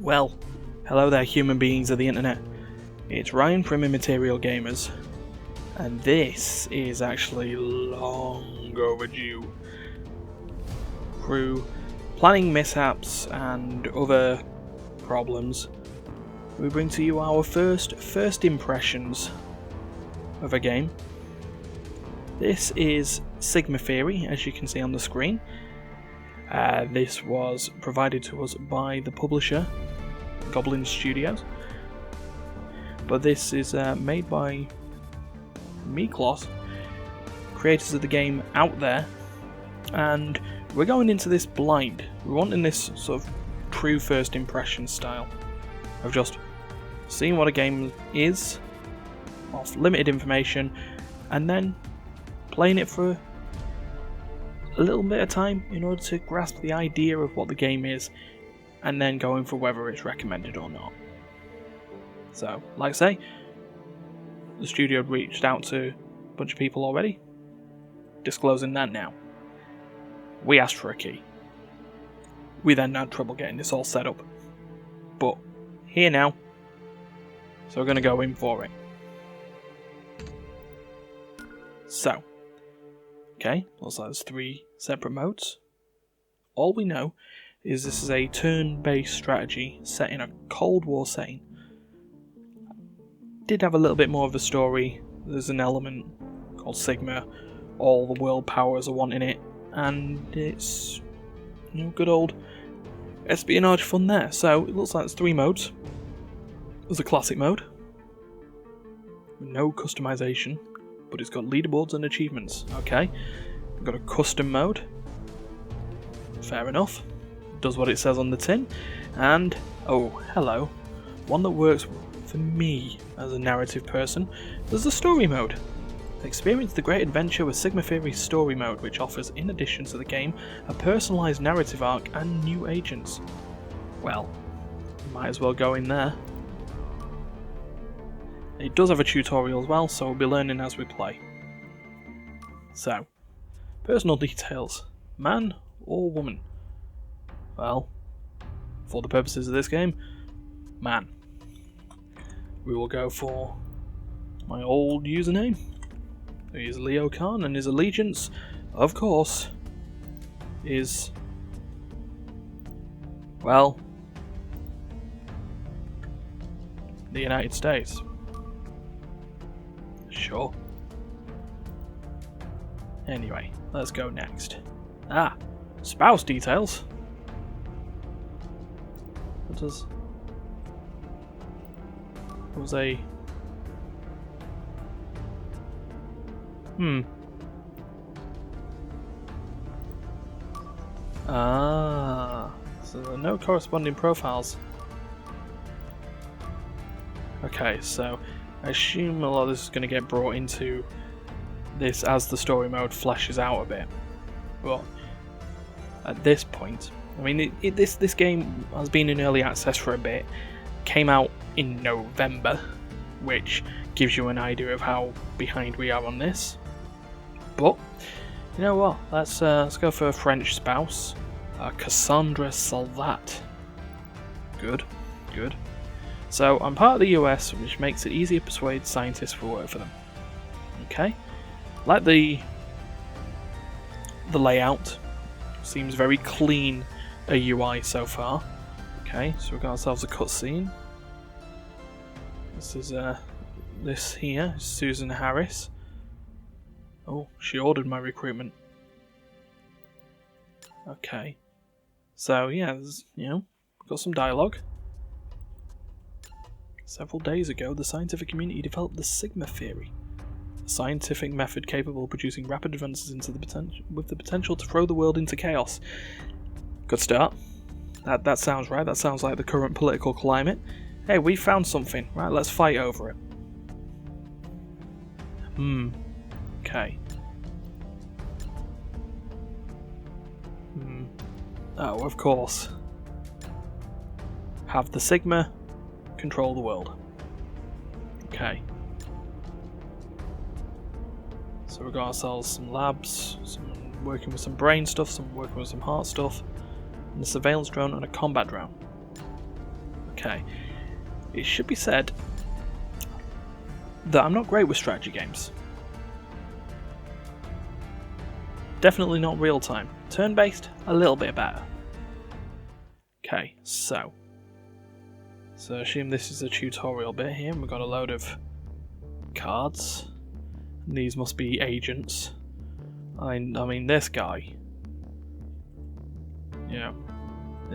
Well, hello there human beings of the internet. It's Ryan from Immaterial Gamers, and this is actually long overdue. Through planning mishaps and other problems, we bring to you our first impressions of a game. This is Sigma Theory, as you can see on the screen. This was provided to us by the publisher, Goblinz Studios. But this is made by Mi-Clos, creators of the game Out There, and we're going into this blind. We're wanting this sort of true first impression style of just seeing what a game is, off limited information, and then playing it for a little bit of time in order to grasp the idea of what the game is, and then going for whether it's recommended or not. So, like I say, the studio had reached out to a bunch of people already, disclosing that now. We asked for a key. We then had trouble getting this all set up, but here now, so we're going to go in for it. So, okay, looks like there's 3 separate modes. All we know is this is a turn-based strategy set in a Cold War setting. Did have a little bit more of a story. There's an element called Sigma. All the world powers are wanting it, and it's, you know, good old espionage fun there. So it looks like there's 3 modes. There's a classic mode, no customization, but it's got leaderboards and achievements. Okay, we've got a custom mode. Fair enough. Does what it says on the tin. And oh, hello, one that works for me as a narrative person. There's the story mode. Experience the great adventure with Sigma Theory's story mode, which offers, in addition to the game, a personalised narrative arc and new agents. Well, might as well go in there. It does have a tutorial as well, so we'll be learning as we play. So, personal details. Man or woman? Well, for the purposes of this game, man. We will go for my old username. He is Leo Khan, and his allegiance, of course, is, well, the United States. Sure. Anyway, let's go next. Spouse details. What does... It was a... So there are no corresponding profiles. Okay, so I assume a lot of this is going to get brought into this as the story mode fleshes out a bit. But at this point, I mean, this game has been in early access for a bit. Came out in November, which gives you an idea of how behind we are on this. But you know what? Let's go for a French spouse, Cassandra Salvat. Good. So I'm part of the US, which makes it easier to persuade scientists to work for them. Okay, like the layout seems very clean a UI so far. Okay, so we've got ourselves a cutscene. This is this here is Susan Harris. Oh, she ordered my recruitment. Okay, so yeah, there's, you know, we've got some dialogue. Several days ago, the scientific community developed the Sigma Theory, a scientific method capable of producing rapid advances with the potential to throw the world into chaos. Good start. That sounds right. That sounds like the current political climate. Hey, we found something. Right, let's fight over it. Okay. Oh, of course. Have the Sigma control the world. Okay. So we've got ourselves some labs, some working with some brain stuff, some working with some heart stuff, and a surveillance drone and a combat drone. Okay. It should be said that I'm not great with strategy games. Definitely not real time. Turn-based, a little bit better. Okay, so I assume this is a tutorial bit here. We've got a load of cards. And these must be agents. I mean, this guy. Yeah.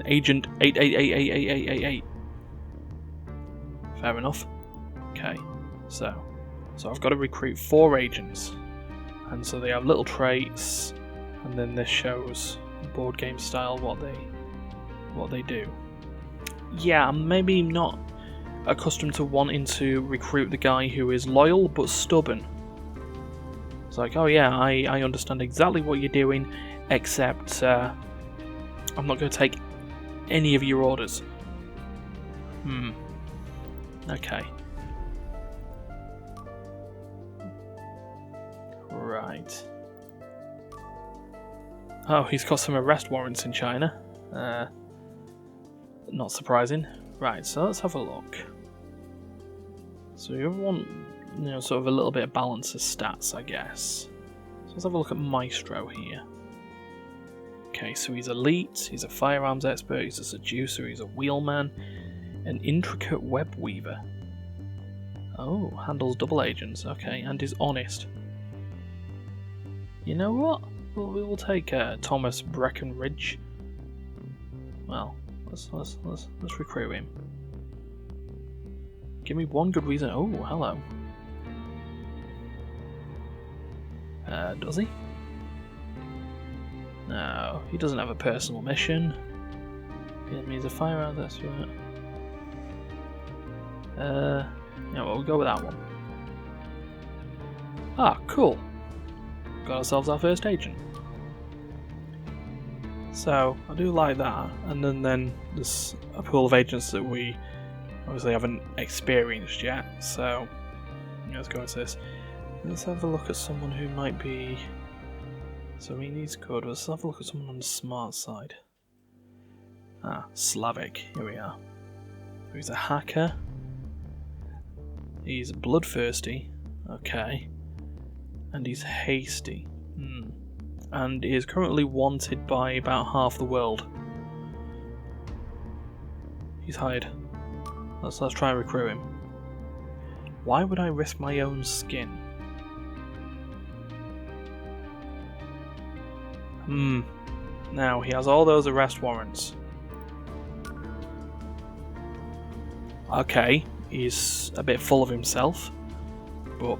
Agent 88888888. Fair enough. Okay, so I've got to recruit 4 agents. And so they have little traits, and then this shows board game style what they do. Yeah, I'm maybe not accustomed to wanting to recruit the guy who is loyal but stubborn. It's like, oh yeah, I understand exactly what you're doing, except I'm not going to take any of your orders. Okay. Right. Oh, he's got some arrest warrants in China. Not surprising. Right, so let's have a look. So you want, sort of a little bit of balance of stats, I guess. So let's have a look at Maestro here. Okay, so he's elite, he's a firearms expert, he's a seducer, he's a wheelman, an intricate web weaver. Oh, handles double agents, okay, and is honest. You know what? We will take Thomas Breckenridge. Well, let's recruit him. Give me one good reason. Oh, hello. Does he? No, he doesn't have a personal mission. He's a firearms expert. Yeah, well, we'll go with that one. Ah, cool. Got ourselves our first agent. So, I do like that, and then there's a pool of agents that we obviously haven't experienced yet, so let's go into this. Let's have a look at someone who might be... So I mean, he's good. Let's have a look at someone on the smart side. Ah, Slavic. Here we are. He's a hacker. He's bloodthirsty. Okay. And he's hasty. And he is currently wanted by about half the world. He's hired. Let's try and recruit him. Why would I risk my own skin? Now, he has all those arrest warrants. Okay, he's a bit full of himself, but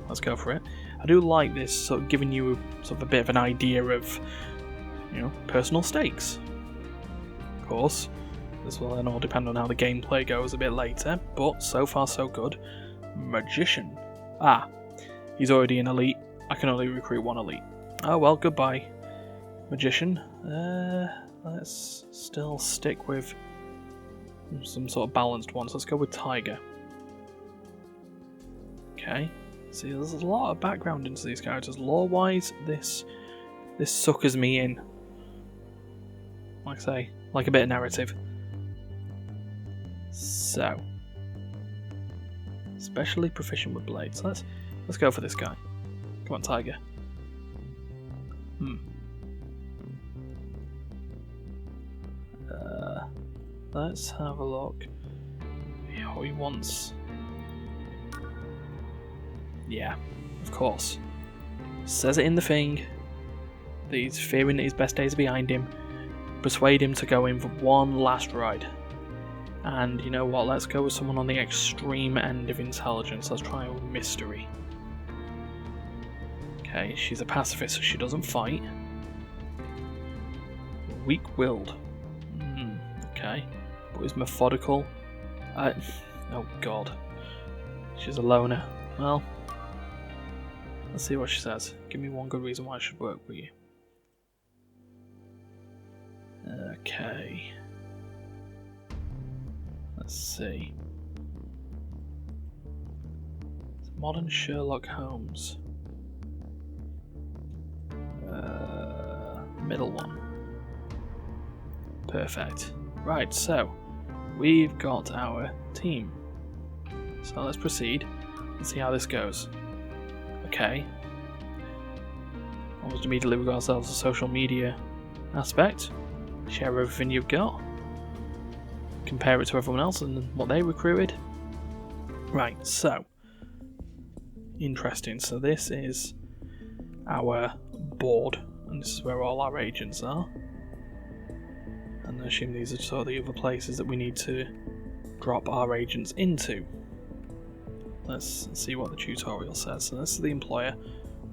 let's go for it. I do like this, sort of giving you sort of a bit of an idea of, personal stakes. Of course, this will then all depend on how the gameplay goes a bit later, but so far so good. Magician. Ah, he's already an elite. I can only recruit 1 elite. Oh well, goodbye, Magician. Let's still stick with some sort of balanced ones. Let's go with Tiger. Okay. See, there's a lot of background into these characters. Lore-wise, this suckers me in. Like I say, like a bit of narrative. So, especially proficient with blades. Let's go for this guy. Come on, Tiger. Let's have a look. Oh, he wants... Yeah, of course. Says it in the thing that he's fearing that his best days are behind him. Persuade him to go in for one last ride. And you know what, let's go with someone on the extreme end of intelligence. Let's try a mystery. Okay, she's a pacifist, so she doesn't fight. Weak-willed. Okay, but is methodical. Oh god. She's a loner. Well, let's see what she says. Give me one good reason why I should work with you. Okay. Let's see. It's modern Sherlock Holmes. Middle one. Perfect. Right, so we've got our team. So let's proceed and see how this goes. Okay. Almost immediately we got ourselves a social media aspect. Share everything you've got. Compare it to everyone else and what they recruited. Right, so. Interesting. So this is our board, and this is where all our agents are. And I assume these are sort of the other places that we need to drop our agents into. Let's see what the tutorial says. So this is the employer,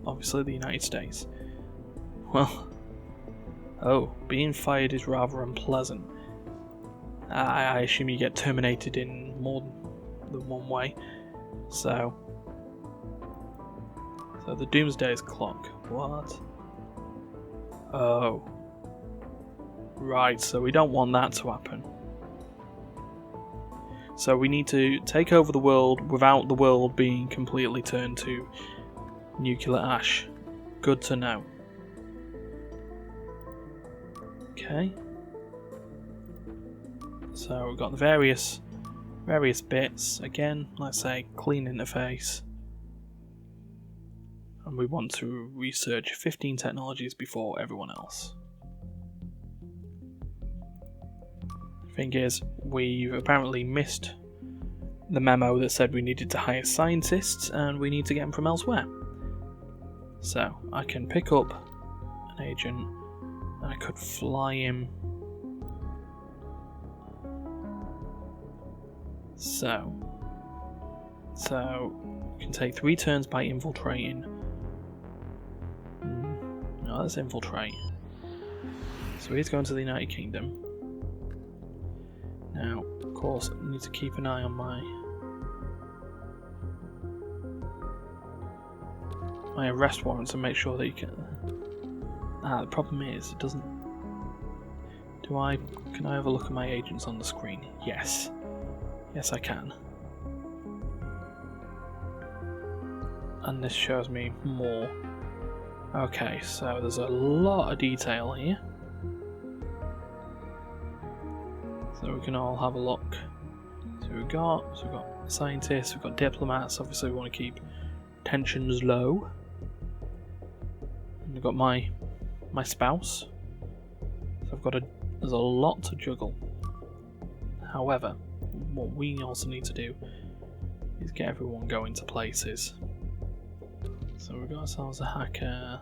obviously the United States. Well, oh, being fired is rather unpleasant. I assume you get terminated in more than one way. So the Doomsday's clock. What? Oh. Right, so we don't want that to happen. So we need to take over the world without the world being completely turned to nuclear ash. Good to know. Okay. So we've got the various bits. Again, let's say clean interface. And we want to research 15 technologies before everyone else. Thing is, we've apparently missed the memo that said we needed to hire scientists and we need to get them from elsewhere. So I can pick up an agent and I could fly him. So you can take 3 turns by infiltrating. No, let's infiltrate. So he's going to the United Kingdom. Now, of course, I need to keep an eye on my arrest warrants and make sure that you can. The problem is it doesn't. Can I have a look at my agents on the screen? Yes. Yes, I can. And this shows me more. Okay, so there's a lot of detail here. So we can all have a look. So we've got scientists, we've got diplomats. Obviously, we want to keep tensions low. And we've got my spouse. So there's a lot to juggle. However, what we also need to do is get everyone going to places. So we've got ourselves a hacker.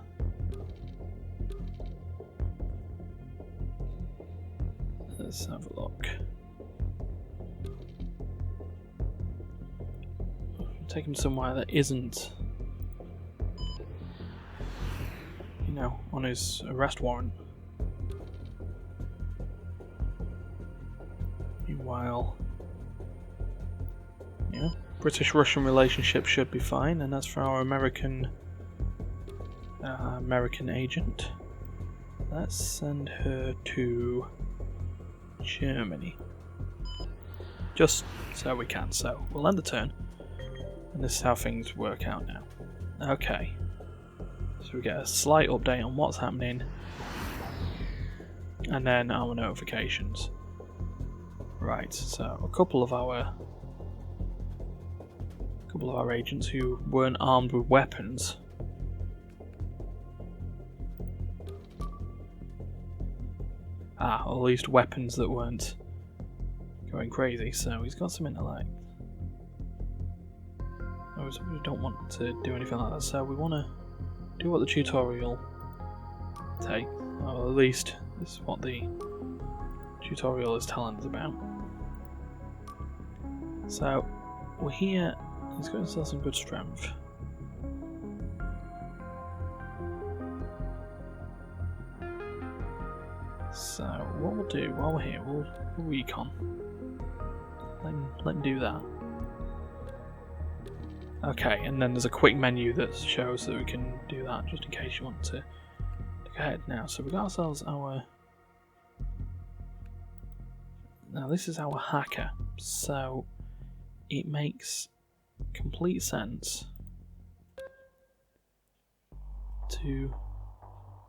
Let's have a look. Take him somewhere that isn't, on his arrest warrant. Meanwhile, British-Russian relationship should be fine, and as for our American agent, let's send her to Germany. Just so we can. So we'll end the turn, and this is how things work out now. Okay. So we get a slight update on what's happening, and then our notifications. Right. So a couple of our agents who weren't armed with weapons. Or at least weapons that weren't going crazy. So he's got some intellect. We don't want to do anything like that. So we want to do what the tutorial takes. Or at least this is what the tutorial is telling us about. So we're here. He's got himself some good strength. So what we'll do while we're here, we'll recon. Let him do that. Okay, and then there's a quick menu that shows that we can do that, just in case you want to go ahead now. So we've got ourselves our. Now this is our hacker, so it makes complete sense to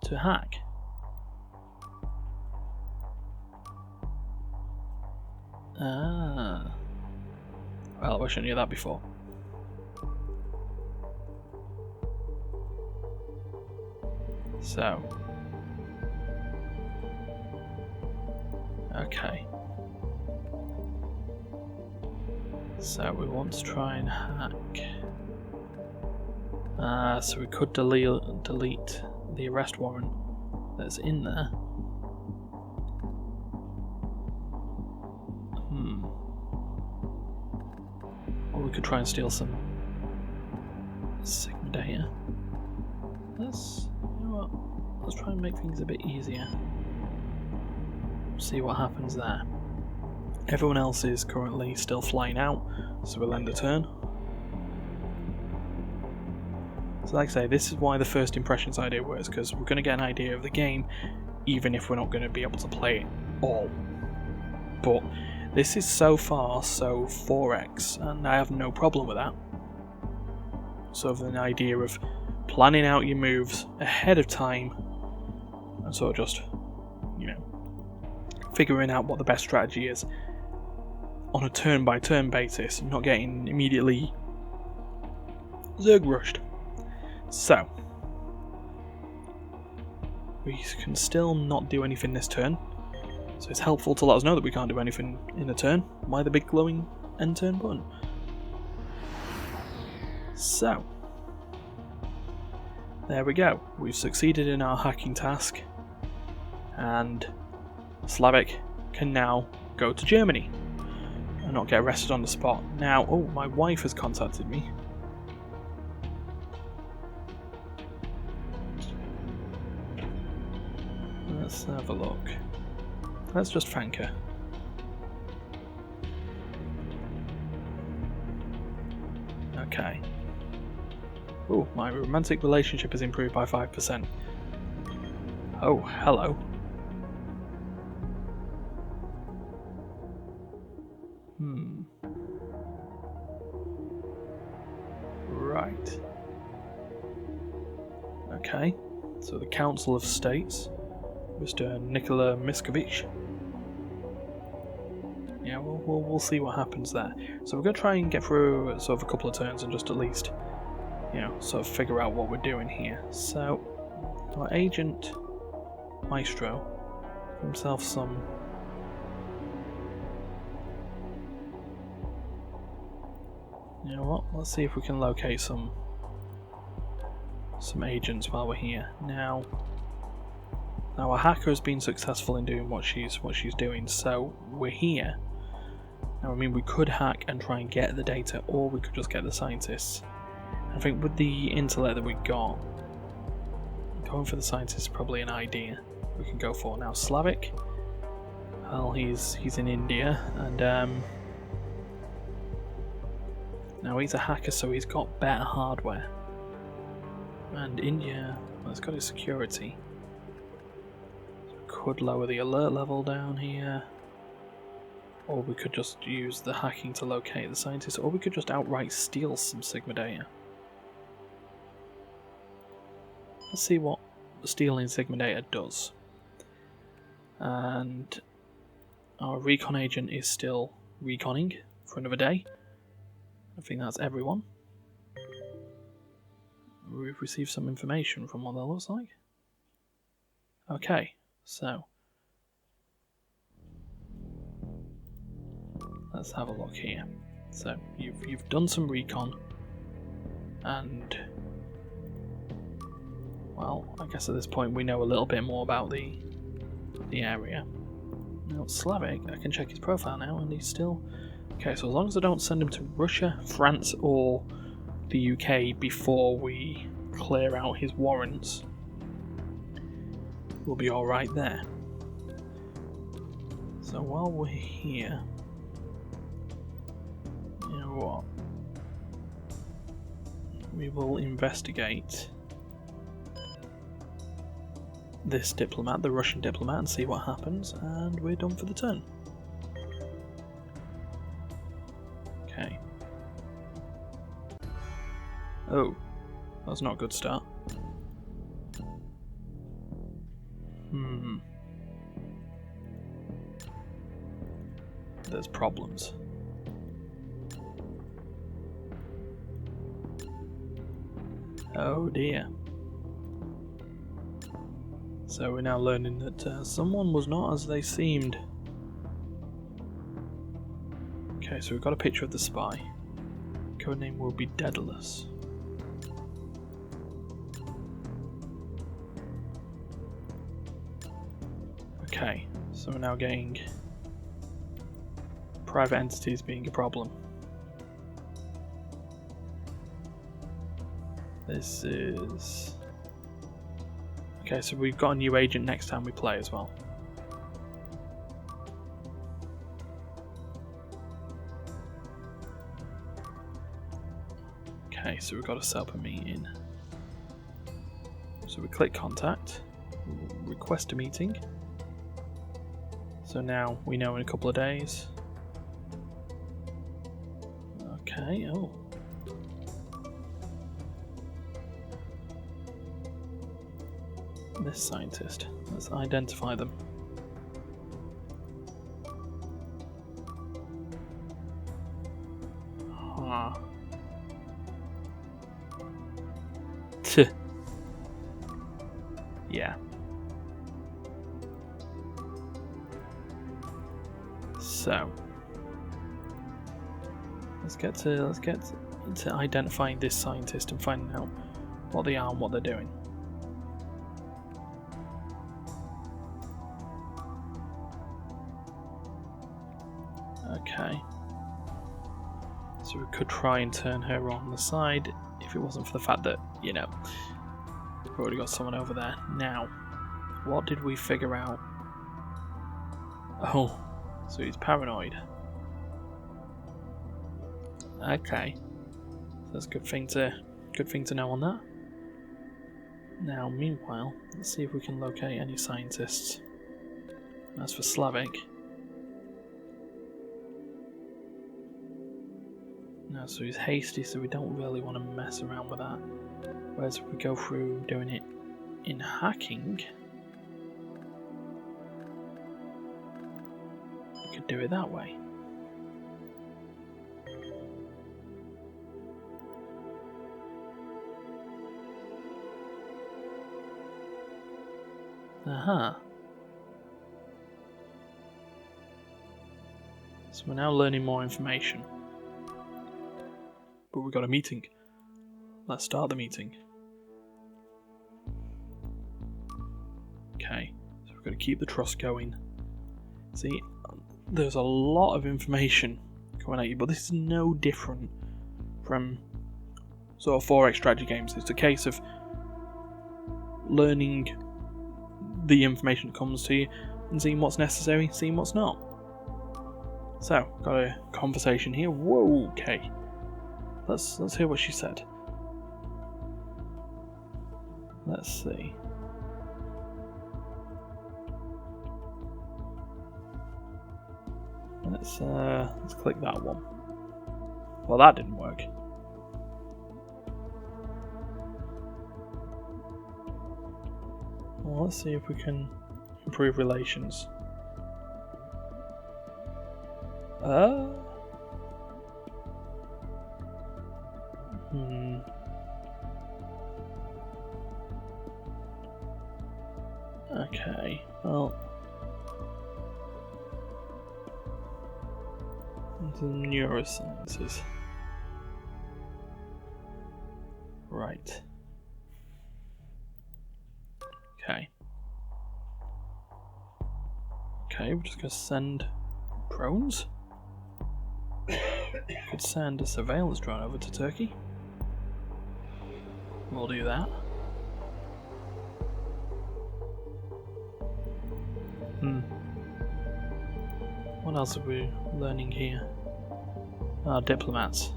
hack. Ah. Well, I wish I knew that before. So. Okay. So we want to try and hack. So we could delete the arrest warrant that's in there. Or we could try and steal some Sigma data. Let's, you know what? Let's try and make things a bit easier. See what happens there. Everyone else is currently still flying out, so we'll end a turn. So like I say, this is why the first impressions idea works, because we're going to get an idea of the game, even if we're not going to be able to play it all. But this is so far so 4x, and I have no problem with that. Sort of an idea of planning out your moves ahead of time, and sort of just, you know, figuring out what the best strategy is on a turn-by-turn basis, not getting immediately Zerg rushed. So, we can still not do anything this turn, so it's helpful to let us know that we can't do anything in a turn. Why the big glowing end turn button? So, there we go. We've succeeded in our hacking task, and Slavic can now go to Germany and not get arrested on the spot. Now, oh, my wife has contacted me. Let's have a look. Let's just thank her. Okay. Oh, my romantic relationship has improved by 5%. Oh, hello. Right. Okay. So the Council of States, Mr. Nikola Miskovich. Yeah, we'll see what happens there. So we're going to try and get through sort of a couple of turns and just at least, you know, sort of figure out what we're doing here. So, our agent, Maestro, himself some... You know what, let's see if we can locate some agents while we're here. Now our hacker has been successful in doing what she's doing, so we're here. Now, I mean, we could hack and try and get the data, or we could just get the scientists. I think with the intellect that we got, going for the scientists is probably an idea we can go for. Now, Slavic, well, he's in India, and now he's a hacker, so he's got better hardware. And India, well, it's got his security. Could lower the alert level down here, or we could just use the hacking to locate the scientists, or we could just outright steal some Sigma data. Let's see what stealing Sigma data does. And our recon agent is still reconning for another day. I think that's everyone. We've received some information from what that looks like. Okay. So, let's have a look here. So, you've done some recon, and well, I guess at this point we know a little bit more about the area. Now, Slavic, I can check his profile now, and he's still okay. So as long as I don't send him to Russia, France, or the UK before we clear out his warrants, we'll be alright there. So while we're here, you know what? We will investigate this diplomat, the Russian diplomat, and see what happens, and we're done for the turn. Okay. Oh, that's not a good start. there's problems. Oh dear. So we're now learning that someone was not as they seemed. Okay, so we've got a picture of the spy. Codename will be Daedalus. Okay, so we're now getting private entities being a problem. This is... Okay, so we've got a new agent next time we play as well. Okay, so we've got to set up a meeting. So we click contact, request a meeting. So now we know in a couple of days. Okay, oh. This scientist. Let's identify them. Huh. Yeah. So let's get to identifying this scientist and finding out what they are and what they're doing. Okay. So we could try and turn her on the side if it wasn't for the fact that, you know, we've already got someone over there. Now, what did we figure out? Oh, so he's paranoid. Okay. So that's a good thing to know on that. Now, meanwhile, let's see if we can locate any scientists. As for Slavic, no, so he's hasty, so we don't really want to mess around with that. Whereas if we go through doing it in hacking, we could do it that way. Aha. So we're now learning more information. But we've got a meeting. Let's start the meeting. Okay, so we've got to keep the trust going. See, there's a lot of information coming at you, but this is no different from sort of 4X strategy games. It's a case of learning the information that comes to you and seeing what's necessary, seeing what's not. So, got a conversation here. Whoa, okay. Let's hear what she said. Let's see. Let's click that one. Well, that didn't work. Well, let's see if we can improve relations. Okay, well, the neurosciences. Right. Okay. Okay, we're just gonna send drones. Could send a surveillance drone over to Turkey. We'll do that. What else are we learning here? Diplomats.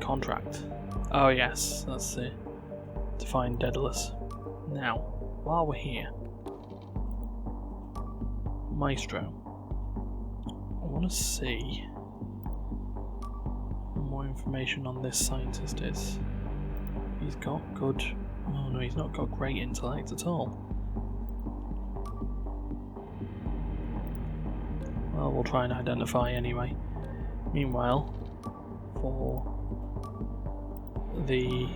Contract. Oh yes, let's see. To find Daedalus. Now, while we're here, Maestro, I want to see what more information on this scientist is. He's got good... Oh no, he's not got great intellect at all. Well, we'll try and identify anyway. Meanwhile, for the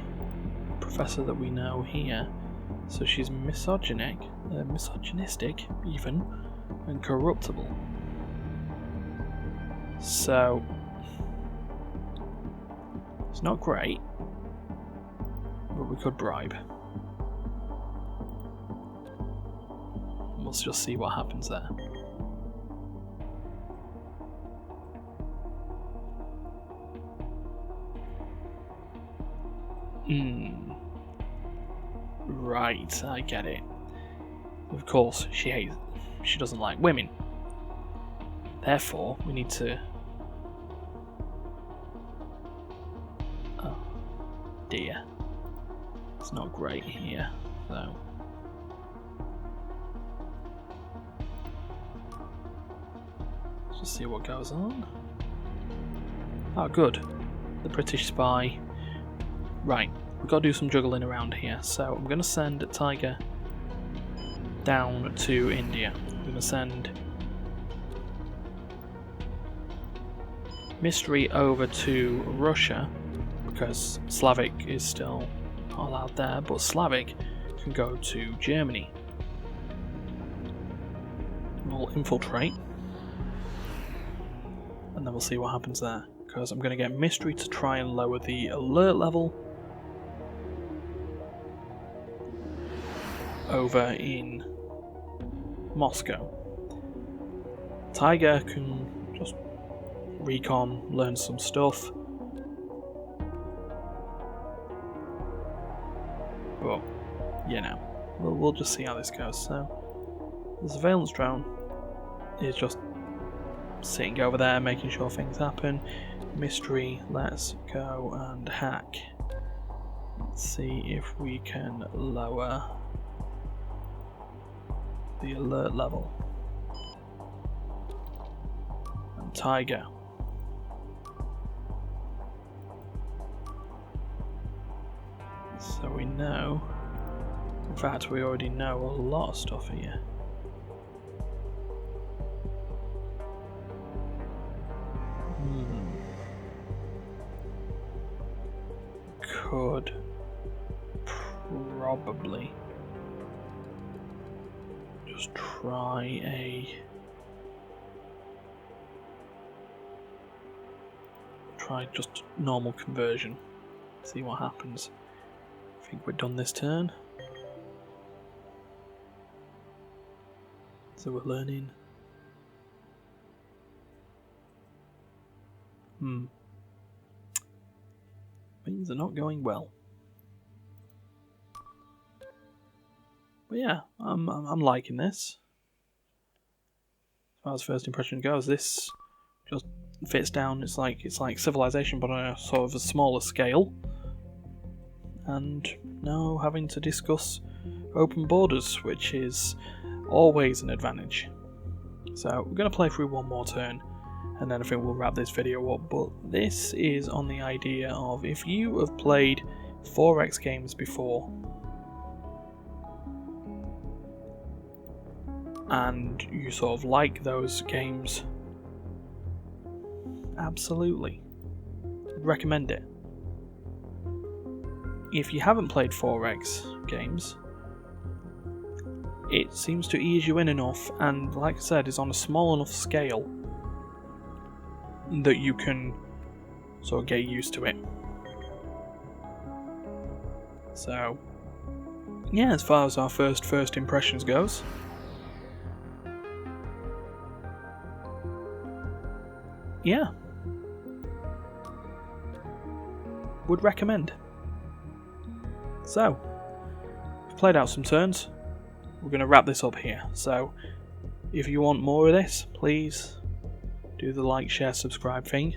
professor that we know here, so she's misogynistic even, and corruptible. So it's not great, but we could bribe. Let's just see what happens there. Right, I get it. Of course, she doesn't like women. Therefore, we need to... Oh, dear. It's not great here, so... Let's just see what goes on. Oh, good. The British spy. Right, we've got to do some juggling around here, so I'm going to send Tiger down to India. I'm going to send Mystery over to Russia, because Slavic is still not allowed there, but Slavic can go to Germany. We'll infiltrate, and then we'll see what happens there, because I'm going to get Mystery to try and lower the alert level over in Moscow. Tiger can just recon, learn some stuff. But, you know, we'll just see how this goes. So, the surveillance drone is just sitting over there, making sure things happen. Mystery, let's go and hack. Let's see if we can lower the alert level. And Tiger. So we know, in fact we already know a lot of stuff here. Could probably just try just normal conversion, see what happens. I think we're done this turn, so we're learning. Things are not going well. But yeah, I'm liking this. As far as first impression goes, this just fits down. It's like Civilization, but on a sort of a smaller scale. And now having to discuss open borders, which is always an advantage. So we're going to play through one more turn, and then I think we'll wrap this video up. But this is on the idea of, if you have played 4X games before and you sort of like those games, absolutely recommend it. If you haven't played 4X games, it seems to ease you in enough, and like I said, it's on a small enough scale that you can sort of get used to it. So yeah, as far as our first impressions goes, yeah, would recommend. So we've played out some turns, we're going to wrap this up here. So if you want more of this, please do the like, share, subscribe thing.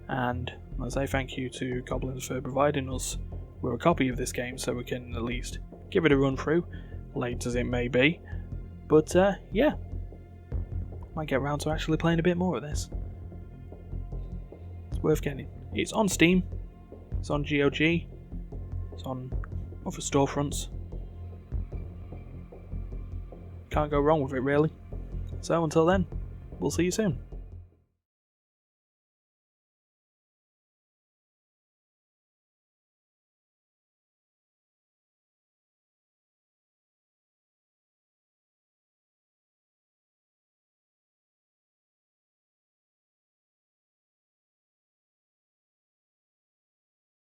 And I say thank you to Goblinz for providing us with a copy of this game, so we can at least give it a run through, late as it may be. But yeah, might get around to actually playing a bit more of this. It's worth getting. It's on Steam, it's on GOG, it's on other storefronts. Can't go wrong with it, really. So until then, we'll see you soon.